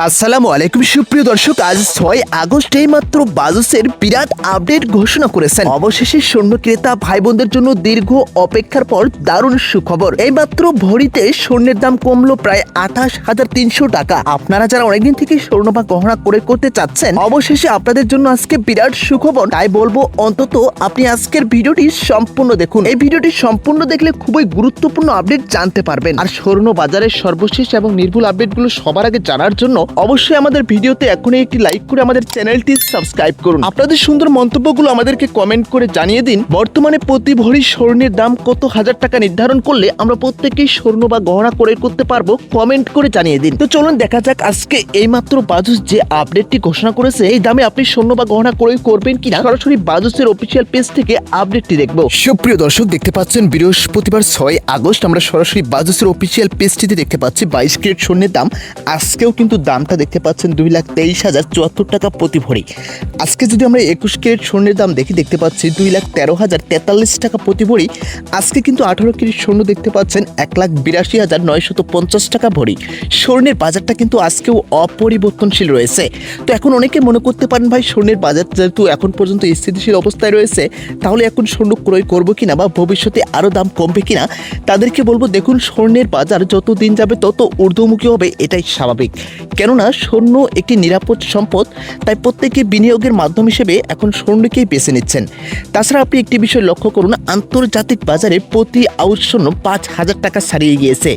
আসসালামু আলাইকুম সুপ্রিয় দর্শক, আজ 6 আগস্ট মাত্র বাজুসের বিরাট আপডেট ঘোষণা করেছেন। অবশেষে স্বর্ণ ক্রেতা ভাই বোনদের জন্য দীর্ঘ অপেক্ষার পর দারুণ সুখবর। এইমাত্র ভরিতে স্বর্ণের দাম কমলো প্রায় 28,300 টাকা। আপনারা যারা অনেকদিন থেকে স্বর্ণ বা গহনা ক্রয় করতে চাচ্ছেন, অবশেষে আপনাদের জন্য আজকে বিরাট সুখবর। তাই বলবো অন্তত আপনি আজকের ভিডিওটি সম্পূর্ণ দেখুন। এই ভিডিওটি সম্পূর্ণ দেখলে খুবই গুরুত্বপূর্ণ আপডেট জানতে পারবেন। আর স্বর্ণ বাজারের সর্বশেষ এবং নির্ভুল আপডেটগুলো সবার আগে জানার জন্য অবশ্যই আমাদের ভিডিওতে এখনই একটি লাইক করে আমাদের চ্যানেলটি সাবস্ক্রাইব করুন। আপনাদের সুন্দর মন্তব্যগুলো আমাদেরকে কমেন্ট করে জানিয়ে দিন। বর্তমানে প্রতি ভরি স্বর্ণের দাম কত হাজার টাকা নির্ধারণ করলে আমরা প্রত্যেকেই স্বর্ণ বা গহনা ক্রয় করতে পারবো, কমেন্ট করে জানিয়ে দিন। তো চলুন দেখা যাক আজকে এইমাত্র বাজুস যে আপডেটটি ঘোষণা করেছে, এই দামে আপনি স্বর্ণ বা গহনা ক্রয় করবেন কিনা সরাসরি বাজুসের অফিসিয়াল পেজ থেকে আপডেটটি দেখবো। সুপ্রিয় দর্শক, দেখতে পাচ্ছেন বৃহস্পতিবার 6 আগস্ট আমরা সরাসরি বাজুসের অফিসিয়াল পেজটিতে দেখতে পাচ্ছি 22 ক্যারেট স্বর্ণের দাম। আজকেও কিন্তু দামটা দেখতে পাচ্ছেন 2,23,074 টাকা প্রতি ভরি। আজকে যদি আমরা 21 ক্যারেট স্বর্ণের দাম দেখতে পাচ্ছি 2,13,043 টাকা প্রতি ভরি। আজকে কিন্তু 18 ক্যারেট স্বর্ণ দেখতে পাচ্ছেন 1,82,950 টাকা ভরি। স্বর্ণের বাজারটা কিন্তু আজকেও অপরিবর্তনশীল রয়েছে। তো এখন অনেকে মনে করতে পারেন, ভাই স্বর্ণের বাজার যেহেতু এখন পর্যন্ত স্থিতিশীল অবস্থায় রয়েছে, তাহলে এখন স্বর্ণ ক্রয় করবো কিনা বা ভবিষ্যতে আরও দাম কমবে কিনা। তাদেরকে বলবো, দেখুন স্বর্ণের বাজার যত দিন যাবে তত ঊর্ধ্বমুখী হবে, এটাই স্বাভাবিক। কেননা স্বর্ণ একটি নিরাপদ সম্পদ, তাই প্রত্যেকে বিনিয়োগের মাধ্যম হিসেবে এখন স্বর্ণকেই বেছে নিচ্ছেন। তাছাড়া আপনি একটি বিষয় লক্ষ্য করুন, আন্তর্জাতিক বাজারে প্রতি আউন্স স্বর্ণ 5,000 টাকা ছাড়িয়ে গিয়েছে।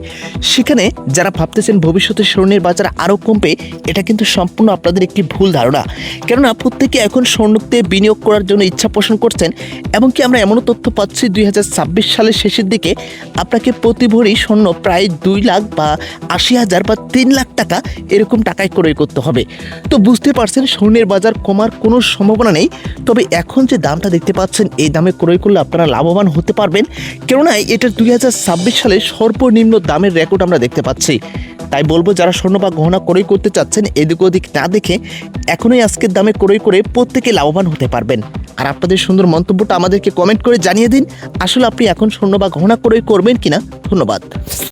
সেখানে যারা ভাবতেছেন ভবিষ্যতে স্বর্ণের বাজার আরও কমবে, এটা কিন্তু সম্পূর্ণ আপনাদের একটি ভুল ধারণা। কেননা প্রত্যেকে এখন স্বর্ণতে বিনিয়োগ করার জন্য ইচ্ছা পোষণ করছেন। এমনকি আমরা এমনও তথ্য পাচ্ছি 2026 সালের শেষের দিকে আপনাকে প্রতি ভরি স্বর্ণ প্রায় 2 লাখ বা 80,000 বা 3 লাখ টাকা এরকম টাকায় ক্রয় করতে হবে। তো বুঝতে পারছেন স্বর্ণের বাজার কমার কোনো সম্ভাবনা নেই। তবে এখন যে দামটা দেখতে পাচ্ছেন, এই দামে ক্রয় করলে আপনারা লাভবান হতে পারবেন। কেননা এটা 2026 সালে সর্বনিম্ন দামের রেকর্ড আমরা দেখতে পাচ্ছি। তাই বলবো, যারা স্বর্ণ বা গহনা ক্রয় করতে চাচ্ছেন, এদিক ওদিক না দেখে এখনই আজকের দামে ক্রয় করে প্রত্যেকে লাভবান হতে পারবেন। আর আপনাদের সুন্দর মন্তব্যটা আমাদেরকে কমেন্ট করে জানিয়ে দিন, আসলে আপনি এখন স্বর্ণ বা গহনা ক্রয় করবেন কিনা। ধন্যবাদ।